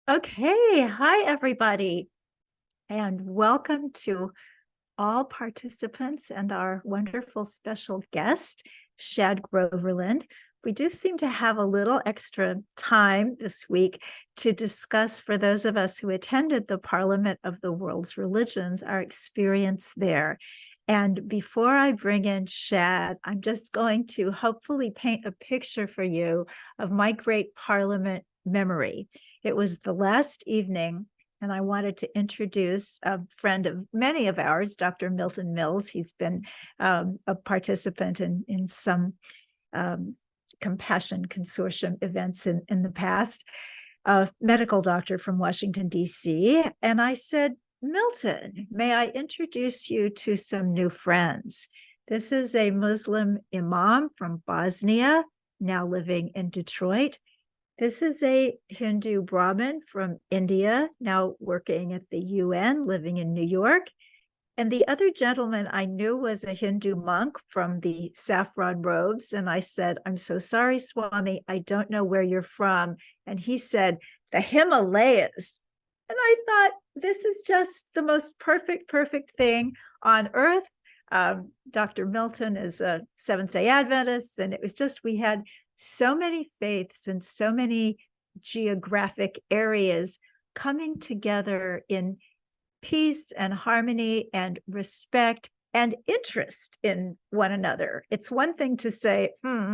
Okay, hi everybody, and welcome to all participants and our wonderful special guest, Shad Groverland. We do seem to have a little extra time this week to discuss, for those of us who attended the Parliament of the World's Religions, our experience there. And before I bring in Shad, I'm just going to hopefully paint a picture for you of my great Parliament memory. It was the last evening, and I wanted to introduce a friend of many of ours, Dr. Milton Mills. He's been a participant in some Compassion Consortium events in the past, a medical doctor from Washington, D.C. And I said, Milton, may I introduce you to some new friends? This is a Muslim imam from Bosnia, now living in Detroit. This is a Hindu Brahmin from India, now working at the UN, living in New York. And the other gentleman I knew was a Hindu monk from the saffron robes. And I said, I'm so sorry, Swami, I don't know where you're from. And he said, the Himalayas. And I thought, this is just the most perfect thing on earth. Dr. Milton is a Seventh day Adventist. And it was just, we had so many faiths and so many geographic areas coming together in peace and harmony and respect and interest in one another. It's one thing to say,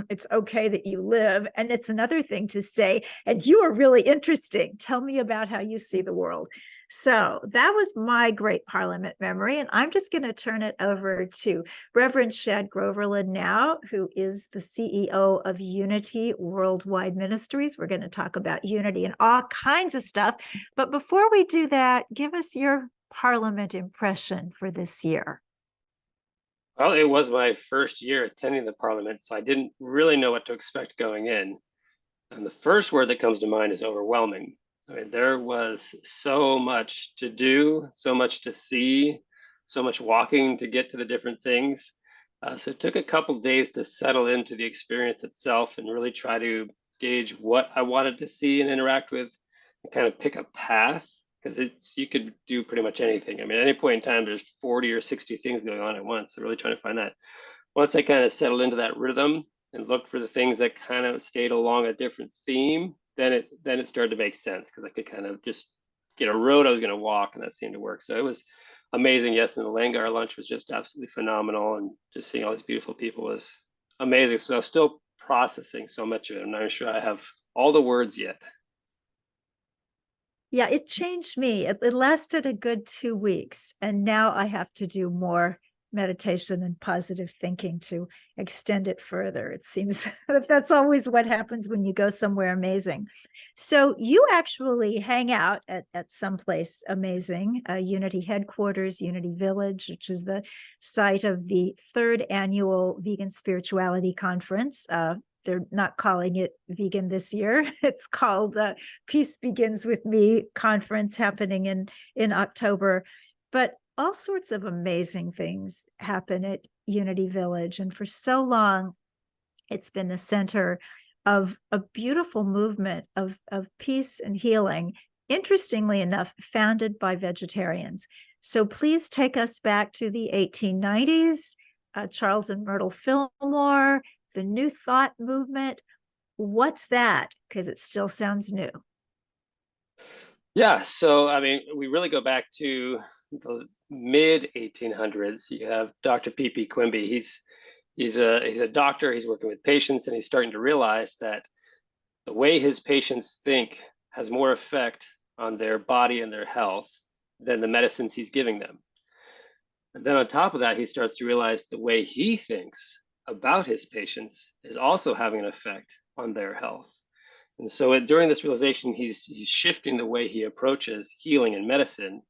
it's okay that you live. And it's another thing to say, and you are really interesting. Tell me about how you see the world. So that was my great Parliament memory. And I'm just going to turn it over to Reverend Shad Groverland now, who is the CEO of Unity Worldwide Ministries. We're going to talk about unity and all kinds of stuff. But before we do that, give us your Parliament impression for this year. Well, it was my first year attending the Parliament, so I didn't really know what to expect going in. And the first word that comes to mind is overwhelming. I mean, there was so much to do, so much to see, so much walking to get to the different things. So it took a couple days to settle into the experience itself and really try to gauge what I wanted to see and interact with, and kind of pick a path, because you could do pretty much anything. I mean, at any point in time, there's 40 or 60 things going on at once. So really trying to find that. Once I kind of settled into that rhythm and looked for the things that kind of stayed along a different theme, then it started to make sense, because I could kind of just get a road I was going to walk, and that seemed to work. So it was amazing. Yes, and the Langar lunch was just absolutely phenomenal, and just seeing all these beautiful people was amazing. So I'm still processing so much of it. I'm not sure I have all the words yet. Yeah, it changed me. It lasted a good 2 weeks. And now I have to do more meditation and positive thinking to extend it further. It seems that that's always what happens when you go somewhere amazing. So you actually hang out at some place amazing, Unity headquarters, Unity Village, which is the site of the third annual Vegan Spirituality Conference. They're not calling it vegan this year. It's called Peace Begins with Me conference, happening in October. But all sorts of amazing things happen at Unity Village. And for so long, it's been the center of a beautiful movement of peace and healing, interestingly enough, founded by vegetarians. So please take us back to the 1890s, Charles and Myrtle Fillmore, the New Thought movement. What's that? Because it still sounds new. Yeah, so I mean, we really go back to the mid 1800s. You have Dr. P.P. Quimby. He's a doctor. He's working with patients, and he's starting to realize that the way his patients think has more effect on their body and their health than the medicines he's giving them. And then on top of that, he starts to realize the way he thinks about his patients is also having an effect on their health. And so during this realization, he's shifting the way he approaches healing and medicine,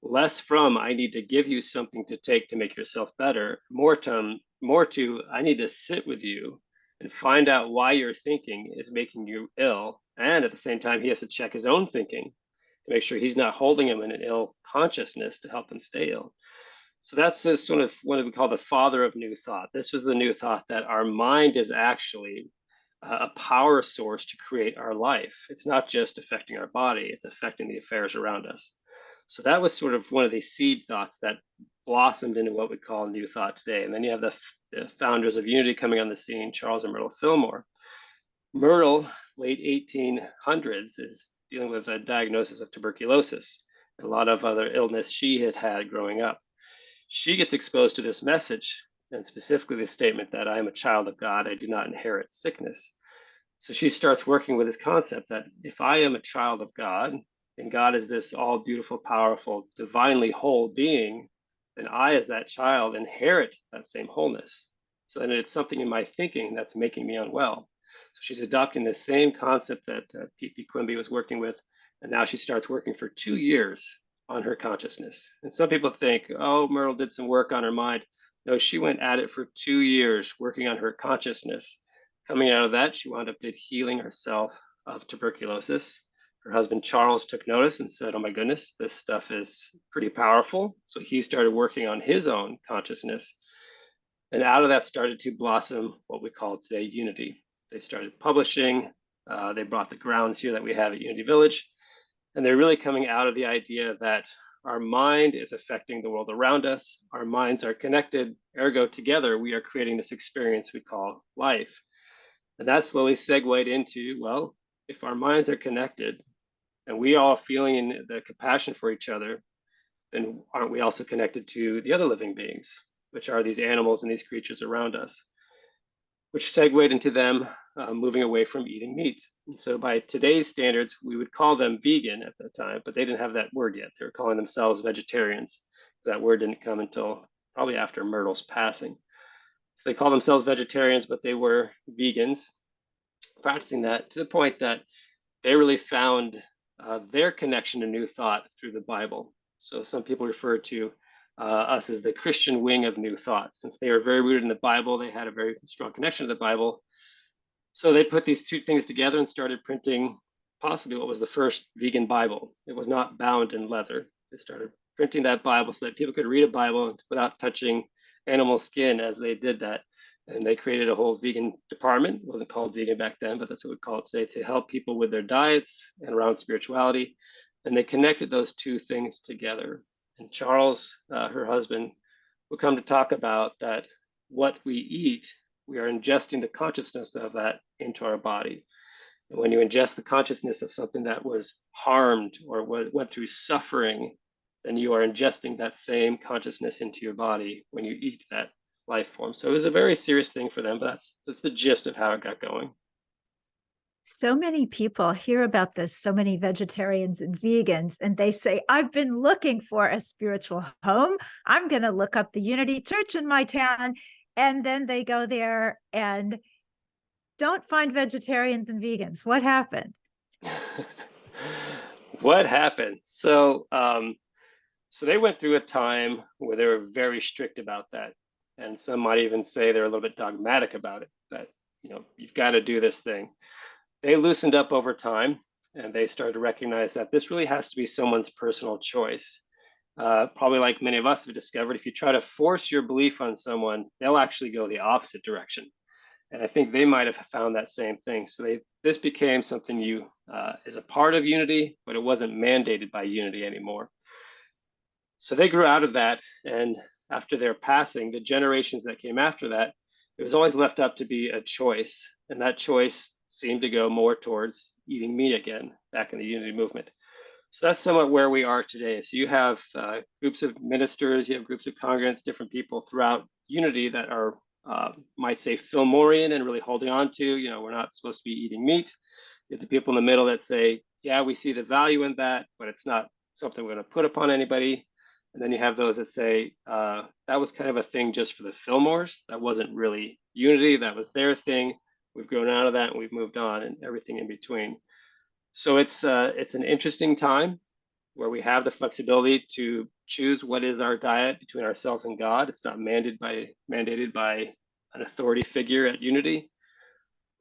less from I need to give you something to take to make yourself better, more to I need to sit with you and find out why your thinking is making you ill. And at the same time, he has to check his own thinking to make sure he's not holding him in an ill consciousness to help him stay ill. So that's a sort of what we call the father of new thought. This was the new thought that our mind is actually a power source to create our life. It's not just affecting our body, it's affecting the affairs around us. So that was sort of one of these seed thoughts that blossomed into what we call New Thought today. And then you have the founders of Unity coming on the scene, Charles and Myrtle Fillmore. Myrtle, late 1800s, is dealing with a diagnosis of tuberculosis, and a lot of other illness she had had growing up. She gets exposed to this message, and specifically the statement that I am a child of God, I do not inherit sickness. So she starts working with this concept that if I am a child of God, and God is this all beautiful, powerful, divinely whole being, then I, as that child, inherit that same wholeness. So then it's something in my thinking that's making me unwell. So she's adopting the same concept that P.P. Quimby was working with, and now she starts working for 2 years on her consciousness. And some people think, oh, Myrtle did some work on her mind. No, she went at it for 2 years working on her consciousness. Coming out of that, she wound up healing herself of tuberculosis. Her husband Charles took notice and said, oh my goodness, this stuff is pretty powerful. So he started working on his own consciousness. And out of that started to blossom what we call today Unity. They started publishing. They brought the grounds here that we have at Unity Village. And they're really coming out of the idea that our mind is affecting the world around us. Our minds are connected. Ergo, together, we are creating this experience we call life. And that slowly segued into, well, if our minds are connected and we all feeling the compassion for each other, then aren't we also connected to the other living beings, which are these animals and these creatures around us, which segued into them moving away from eating meat. And so by today's standards, we would call them vegan at that time, but they didn't have that word yet. They were calling themselves vegetarians. That word didn't come until probably after Myrtle's passing. So they call themselves vegetarians, but they were vegans, practicing that to the point that they really found their connection to New Thought through the Bible. So some people refer to us as the Christian wing of New Thought. Since they were very rooted in the Bible, they had a very strong connection to the Bible. So they put these two things together and started printing possibly what was the first vegan Bible. It was not bound in leather. They started printing that Bible so that people could read a Bible without touching animal skin as they did that. And they created a whole vegan department. It wasn't called vegan back then, but that's what we call it today, to help people with their diets and around spirituality. And they connected those two things together. And Charles, her husband, will come to talk about that what we eat, we are ingesting the consciousness of that into our body. And when you ingest the consciousness of something that was harmed or went through suffering, then you are ingesting that same consciousness into your body when you eat that life form. So it was a very serious thing for them, but that's the gist of how it got going. So many people hear about this, so many vegetarians and vegans, and they say, I've been looking for a spiritual home. I'm going to look up the Unity Church in my town. And then they go there and don't find vegetarians and vegans. What happened? What happened? So they went through a time where they were very strict about that. And some might even say they're a little bit dogmatic about it, that, you've got to do this thing. They loosened up over time and they started to recognize that this really has to be someone's personal choice. Probably like many of us have discovered, if you try to force your belief on someone, they'll actually go the opposite direction. And I think they might have found that same thing. So this became something is a part of Unity, but it wasn't mandated by Unity anymore. So they grew out of that. And after their passing, the generations that came after that, it was always left up to be a choice. And that choice seemed to go more towards eating meat again, back in the Unity movement. So that's somewhat where we are today. So you have groups of ministers, you have groups of congregants, different people throughout Unity that are, might say, Fillmorian and really holding on to, we're not supposed to be eating meat. You have the people in the middle that say, yeah, we see the value in that, but it's not something we're going to put upon anybody. And then you have those that say, that was kind of a thing just for the Fillmores. That wasn't really Unity. That was their thing. We've grown out of that and we've moved on, and everything in between. So it's an interesting time where we have the flexibility to choose what is our diet between ourselves and God. It's not mandated by an authority figure at Unity,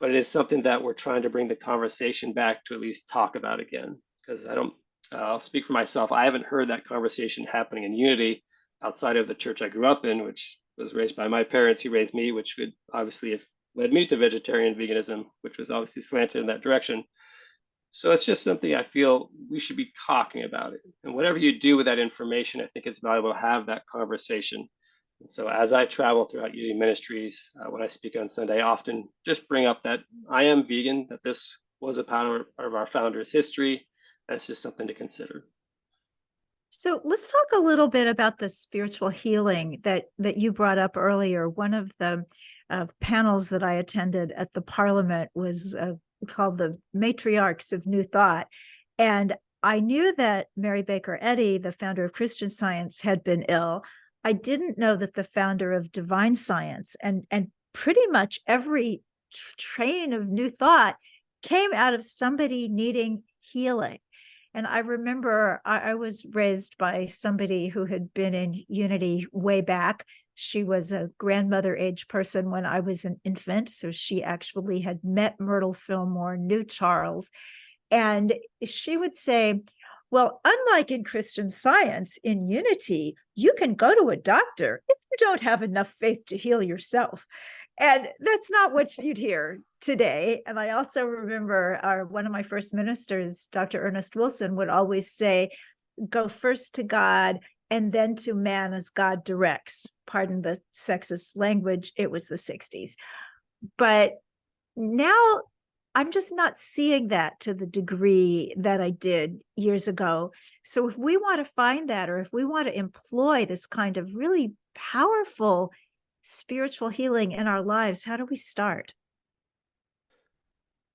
but it is something that we're trying to bring the conversation back to at least talk about again. Because I'll speak for myself. I haven't heard that conversation happening in Unity outside of the church I grew up in, which was raised by my parents who raised me, which would obviously, if led me to vegetarian veganism, which was obviously slanted in that direction. So it's just something I feel we should be talking about it. And whatever you do with that information, I think it's valuable to have that conversation. And so as I travel throughout Unity Ministries, when I speak on Sunday, I often just bring up that I am vegan, that this was a part of our founder's history. That's just something to consider. So let's talk a little bit about the spiritual healing that you brought up earlier. One of the panels that I attended at the Parliament was called the Matriarchs of New Thought, and I knew that Mary Baker Eddy, the founder of Christian Science, had been ill. I didn't know that the founder of Divine Science and pretty much every train of New Thought came out of somebody needing healing. And I remember I was raised by somebody who had been in Unity way back. She was a grandmother age person when I was an infant. So she actually had met Myrtle Fillmore, knew Charles. And she would say, well, unlike in Christian Science, in Unity, you can go to a doctor if you don't have enough faith to heal yourself. And that's not what you'd hear today. And I also remember one of my first ministers, Dr. Ernest Wilson, would always say, go first to God and then to man as God directs. Pardon the sexist language, it was the 60s. But now I'm just not seeing that to the degree that I did years ago. So if we want to find that, or if we want to employ this kind of really powerful spiritual healing in our lives, how do we start?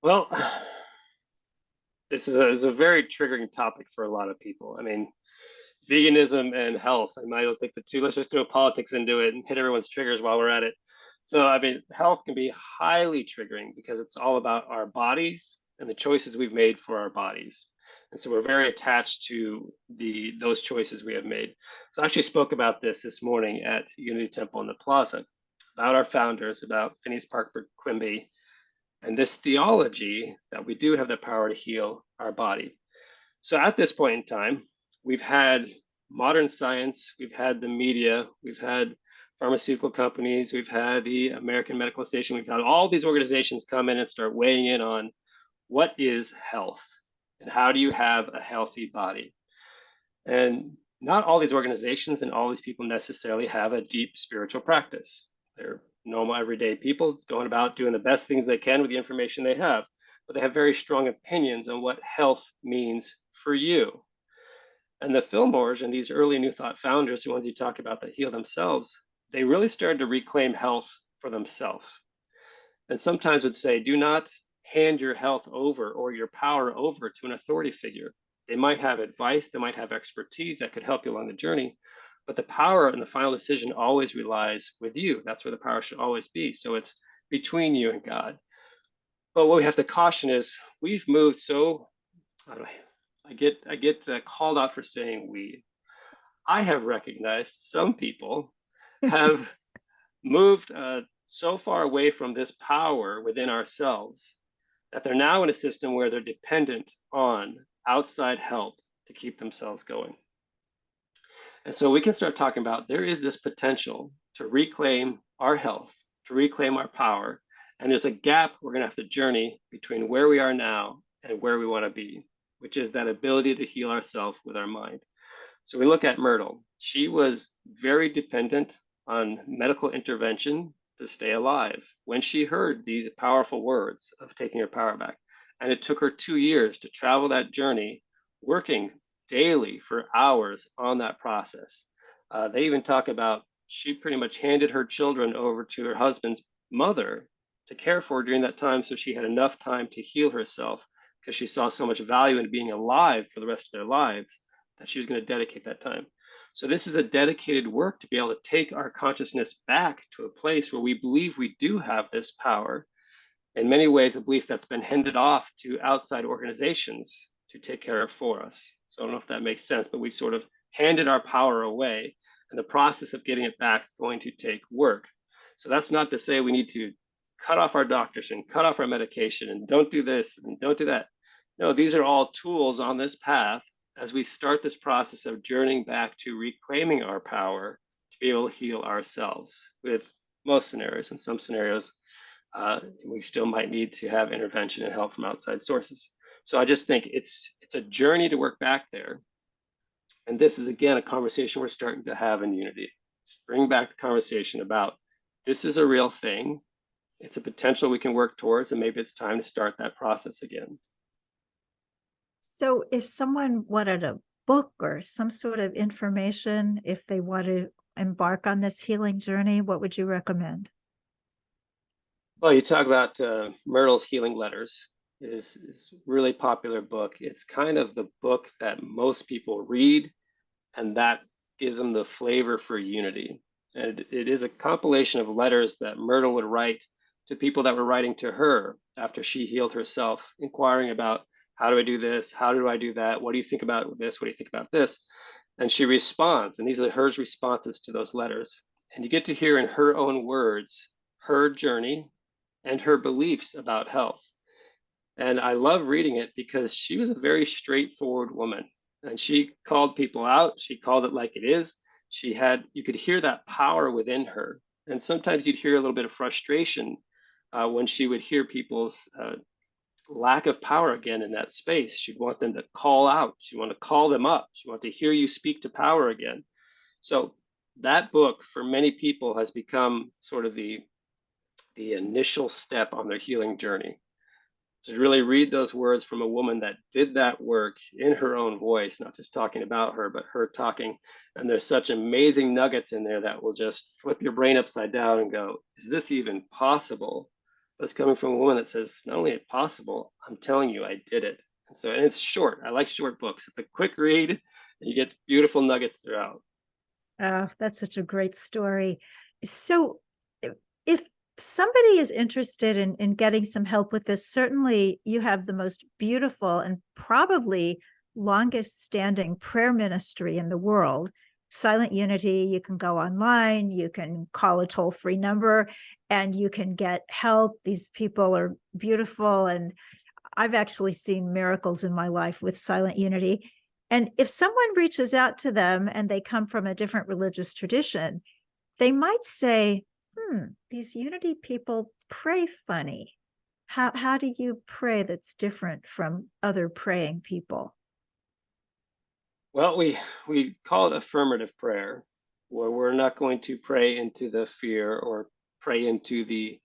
Well, this is a very triggering topic for a lot of people. I mean, veganism and health. I might take the two. Let's just throw politics into it and hit everyone's triggers while we're at it. So, I mean, health can be highly triggering because it's all about our bodies and the choices we've made for our bodies. And so we're very attached to those choices we have made. So I actually spoke about this morning at Unity Temple in the Plaza, about our founders, about Phineas Parker Quimby, and this theology that we do have the power to heal our body. So at this point in time, we've had modern science, we've had the media, we've had pharmaceutical companies, we've had the American Medical Association, we've had all these organizations come in and start weighing in on what is health and how do you have a healthy body. And not all these organizations and all these people necessarily have a deep spiritual practice. They're normal everyday people going about doing the best things they can with the information they have, but they have very strong opinions on what health means for you. And the Fillmores and these early New Thought founders, the ones you talk about that heal themselves, they really started to reclaim health for themselves. And sometimes would say, do not hand your health over or your power over to an authority figure. They might have advice, they might have expertise that could help you along the journey, but the power and the final decision always relies with you. That's where the power should always be. So it's between you and God. But what we have to caution is we've moved so, I get called out for saying we. I have recognized some people have moved so far away from this power within ourselves that they're now in a system where they're dependent on outside help to keep themselves going. And so we can start talking about there is this potential to reclaim our health, to reclaim our power. And there's a gap we're going to have to journey between where we are now and where we want to be, which is that ability to heal ourselves with our mind. So we look at Myrtle. She was very dependent on medical intervention to stay alive when she heard these powerful words of taking her power back. And it took her 2 years to travel that journey, working daily for hours on that process. They even talk about she pretty much handed her children over to her husband's mother to care for during that time so she had enough time to heal herself because she saw so much value in being alive for the rest of their lives that she was going to dedicate that time. So this is a dedicated work to be able to take our consciousness back to a place where we believe we do have this power. In many ways, a belief that's been handed off to outside organizations to take care of for us. So I don't know if that makes sense, but we've sort of handed our power away, and the process of getting it back is going to take work. So that's not to say we need to cut off our doctors and cut off our medication and don't do this and don't do that. No, these are all tools on this path as we start this process of journeying back to reclaiming our power to be able to heal ourselves with most scenarios. In some scenarios, we still might need to have intervention and help from outside sources. So I just think it's a journey to work back there. And this is, again, a conversation we're starting to have in Unity. Just bring back the conversation about this is a real thing. It's a potential we can work towards, and maybe it's time to start that process again. So if someone wanted a book or some sort of information, if they want to embark on this healing journey, what would you recommend? Well, you talk about Myrtle's Healing Letters is a really popular book. It's kind of the book that most people read, and that gives them the flavor for unity. And it is a compilation of letters that Myrtle would write to people that were writing to her after she healed herself, inquiring about how do I do this? How do I do that? What do you think about this? What do you think about this? And she responds, and these are her responses to those letters. And you get to hear in her own words her journey and her beliefs about health. And I love reading it because she was a very straightforward woman, and she called people out. She called it like it is. You could hear that power within her. And sometimes you'd hear a little bit of frustration when she would hear people's lack of power again in that space. She'd want them to call out. She'd want to call them up. She want to hear you speak to power again. So that book for many people has become sort of the initial step on their healing journey, to really read those words from a woman that did that work in her own voice, not just talking about her, but her talking. And there's such amazing nuggets in there that will just flip your brain upside down and go, is this even possible? That's coming from a woman that says, not only is it possible, I'm telling you, I did it. And it's short. I like short books. It's a quick read, and you get beautiful nuggets throughout. Oh, that's such a great story. So if somebody is interested in getting some help with this, certainly you have the most beautiful and probably longest standing prayer ministry in the world. Silent Unity, you can go online, you can call a toll-free number, and you can get help. These people are beautiful, and I've actually seen miracles in my life with Silent Unity. And if someone reaches out to them and they come from a different religious tradition, they might say, these Unity people pray funny. How do you pray that's different from other praying people? Well, we call it affirmative prayer, where we're not going to pray into the fear or pray into the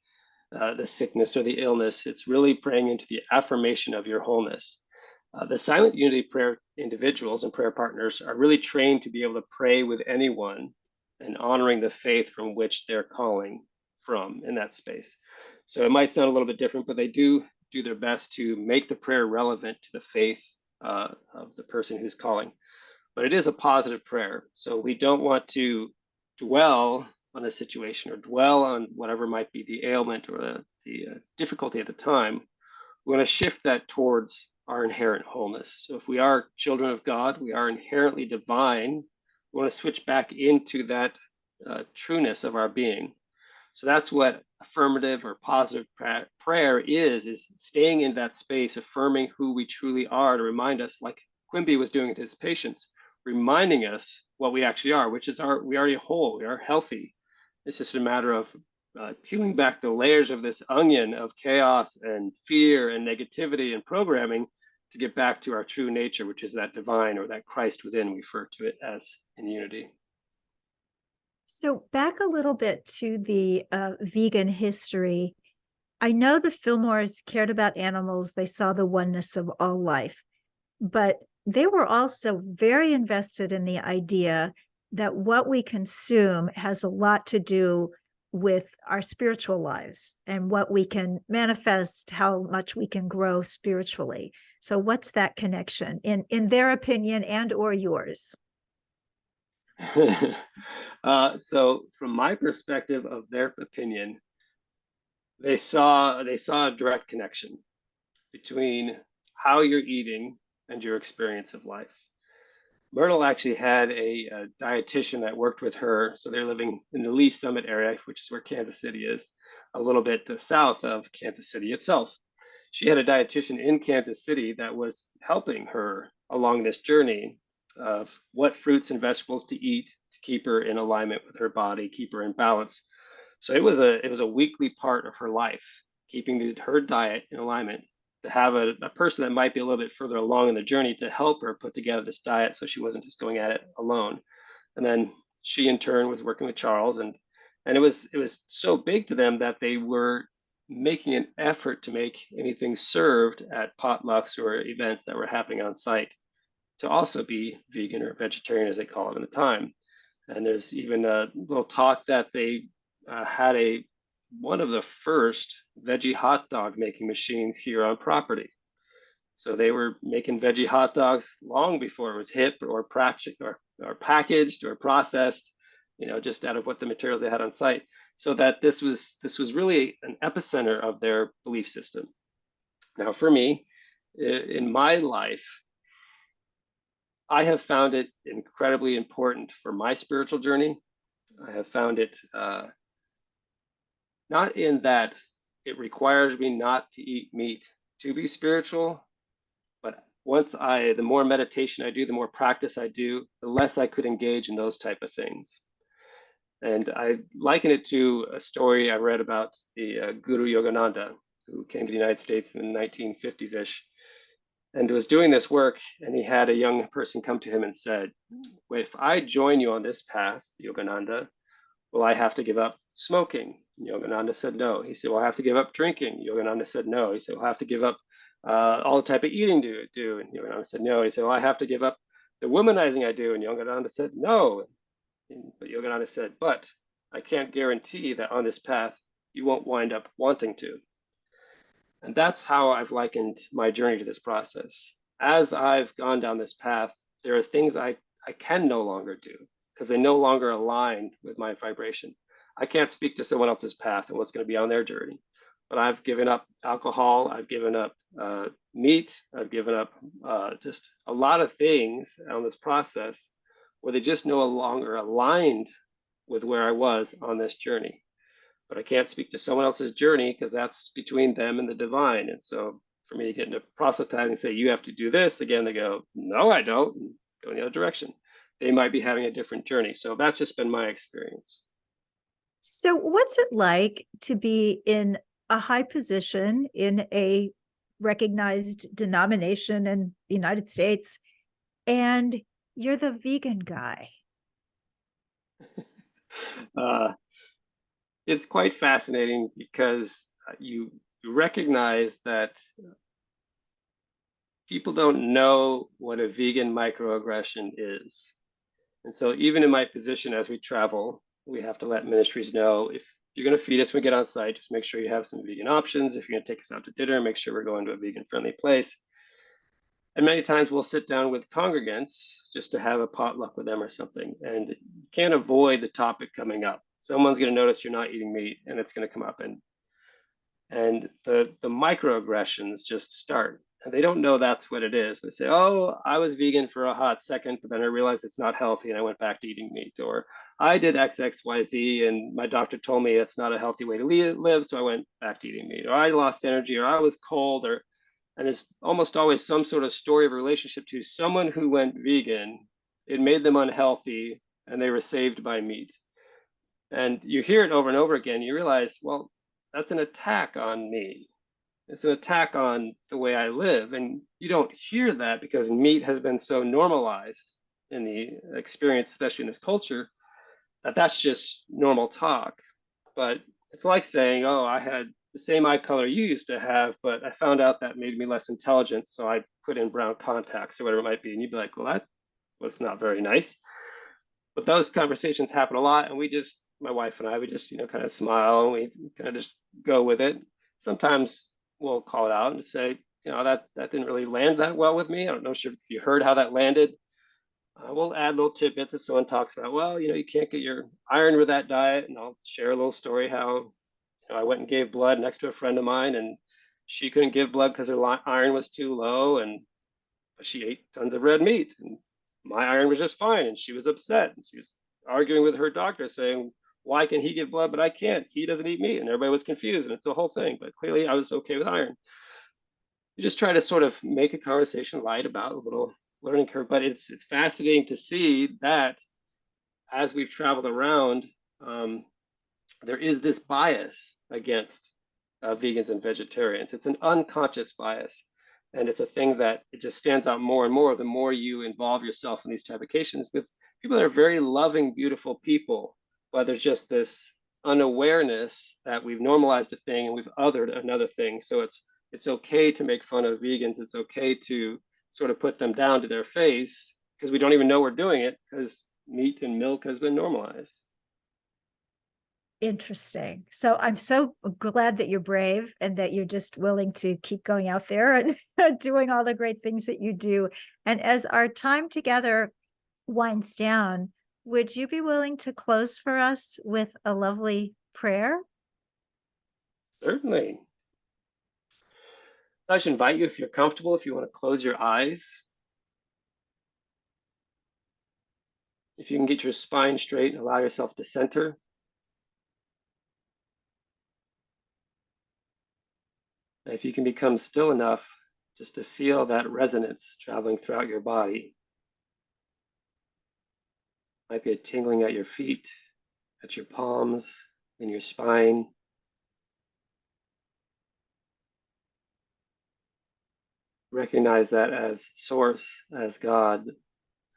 sickness or the illness. It's really praying into the affirmation of your wholeness. The silent unity prayer individuals and prayer partners are really trained to be able to pray with anyone and honoring the faith from which they're calling from in that space. So it might sound a little bit different, but they do their best to make the prayer relevant to the faith of the person who's calling. But it is a positive prayer. So we don't want to dwell on a situation or dwell on whatever might be the ailment or the difficulty at the time. We want to shift that towards our inherent wholeness. So if we are children of God, we are inherently divine. We want to switch back into that trueness of our being. So that's what affirmative or positive prayer is staying in that space, affirming who we truly are, to remind us, like Quimby was doing with his patients, reminding us what we actually are, which is we are whole, we are healthy. It's just a matter of peeling back the layers of this onion of chaos and fear and negativity and programming to get back to our true nature, which is that divine or that Christ within, we refer to it as in unity. So back a little bit to the vegan history. I know the Fillmores cared about animals. They saw the oneness of all life, but they were also very invested in the idea that what we consume has a lot to do with our spiritual lives and what we can manifest, how much we can grow spiritually. So what's that connection in their opinion and or yours? So from my perspective of their opinion, they saw a direct connection between how you're eating and your experience of life. Myrtle actually had a dietitian that worked with her. So they're living in the Lee Summit area, which is where Kansas City is, a little bit south of Kansas City itself. She had a dietitian in Kansas City that was helping her along this journey of what fruits and vegetables to eat to keep her in alignment with her body, keep her in balance. So it was a weekly part of her life, keeping her diet in alignment, to have a person that might be a little bit further along in the journey to help her put together this diet so she wasn't just going at it alone. And then she in turn was working with Charles, and it was so big to them that they were making an effort to make anything served at potlucks or events that were happening on site to also be vegan or vegetarian, as they call it at the time. And there's even a little talk that they had one of the first veggie hot dog making machines here on property. So they were making veggie hot dogs long before it was hip or packaged or processed, just out of what the materials they had on site. So that this was really an epicenter of their belief system. Now, for me, in my life, I have found it incredibly important for my spiritual journey. I have found it not in that it requires me not to eat meat to be spiritual, but the more meditation I do, the more practice I do, the less I could engage in those type of things. And I liken it to a story I read about the Guru Yogananda, who came to the United States in the 1950s-ish, and was doing this work, and he had a young person come to him and said, "Wait, if I join you on this path, Yogananda, will I have to give up smoking?" And Yogananda said no. He said, "Well, I have to give up drinking." Yogananda said no. He said, "Well, I have to give up all the type of eating do." And Yogananda said no. He said, "Well, I have to give up the womanizing I do." And Yogananda said no. But Yogananda said, "But I can't guarantee that on this path you won't wind up wanting to." And that's how I've likened my journey to this process. As I've gone down this path, there are things I can no longer do because they no longer align with my vibration. I can't speak to someone else's path and what's going to be on their journey. But I've given up alcohol, I've given up meat, I've given up just a lot of things on this process where they just no longer aligned with where I was on this journey. But I can't speak to someone else's journey because that's between them and the divine. And so for me to get into proselytizing and say, you have to do this, again, they go, no, I don't, and go in the other direction. They might be having a different journey. So that's just been my experience. So, what's it like to be in a high position in a recognized denomination in the United States and you're the vegan guy? It's quite fascinating because you recognize that people don't know what a vegan microaggression is. And so even in my position as we travel, we have to let ministries know, if you're going to feed us when we get on site, just make sure you have some vegan options. If you're going to take us out to dinner, make sure we're going to a vegan friendly place. And many times we'll sit down with congregants just to have a potluck with them or something. And you can't avoid the topic coming up. Someone's going to notice you're not eating meat and it's going to come up. And the microaggressions just start. And they don't know that's what it is. They say, "Oh, I was vegan for a hot second, but then I realized it's not healthy and I went back to eating meat." Or I did XXYZ and my doctor told me it's not a healthy way to live, so I went back to eating meat. Or I lost energy, or I was cold, and it's almost always some sort of story of a relationship to someone who went vegan. It made them unhealthy and they were saved by meat. And you hear it over and over again. You realize, well, that's an attack on me. It's an attack on the way I live. And you don't hear that because meat has been so normalized in the experience, especially in this culture, that that's just normal talk. But it's like saying, "Oh, I had the same eye color you used to have, but I found out that made me less intelligent, so I put in brown contacts," or whatever it might be. And you'd be like, "Well, that was not very nice." But those conversations happen a lot, and my wife and I, we just, kind of smile and we kind of just go with it. Sometimes we'll call it out and say, that didn't really land that well with me. I don't know if you heard how that landed. We'll add little tidbits if someone talks about, well, you can't get your iron with that diet. And I'll share a little story how I went and gave blood next to a friend of mine, and she couldn't give blood because her iron was too low, and she ate tons of red meat. And my iron was just fine, and she was upset. And she was arguing with her doctor, saying, "Why can he give blood, but I can't? He doesn't eat meat." And everybody was confused, and it's a whole thing. But clearly, I was okay with iron. You just try to sort of make a conversation light about a little learning curve. But it's fascinating to see that as we've traveled around, there is this bias against vegans and vegetarians. It's an unconscious bias. And it's a thing that it just stands out more and more the more you involve yourself in these type of cases with people that are very loving, beautiful people. But there's just this unawareness that we've normalized a thing and we've othered another thing. So it's okay to make fun of vegans. It's okay to sort of put them down to their face because we don't even know we're doing it because meat and milk has been normalized. Interesting. So I'm so glad that you're brave and that you're just willing to keep going out there and doing all the great things that you do. And as our time together winds down, would you be willing to close for us with a lovely prayer? Certainly. So I should invite you, if you're comfortable, if you want to close your eyes, if you can get your spine straight and allow yourself to center. And if you can become still enough just to feel that resonance traveling throughout your body. Might be a tingling at your feet, at your palms, in your spine. Recognize that as source, as God,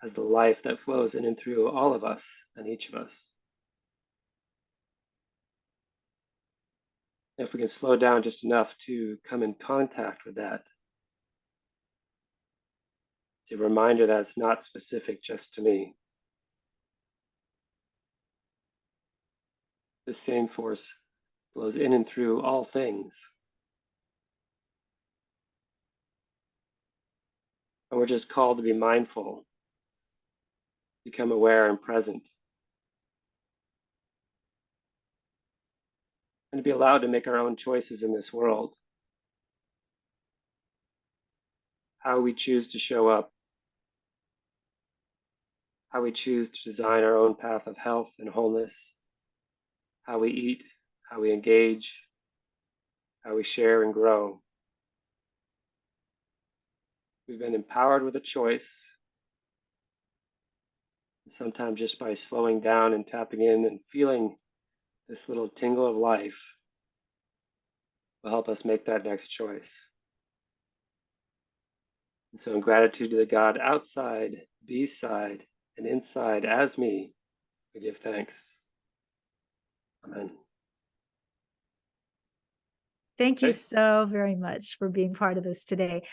as the life that flows in and through all of us and each of us. If we can slow down just enough to come in contact with that, it's a reminder that it's not specific just to me. The same force flows in and through all things. And we're just called to be mindful, become aware and present, and to be allowed to make our own choices in this world. How we choose to show up, how we choose to design our own path of health and wholeness, how we eat, how we engage, how we share and grow. We've been empowered with a choice. And sometimes just by slowing down and tapping in and feeling this little tingle of life will help us make that next choice. And so in gratitude to the God outside, beside, and inside as me, we give thanks. Amen. Thank you Okay. so very much for being part of this today.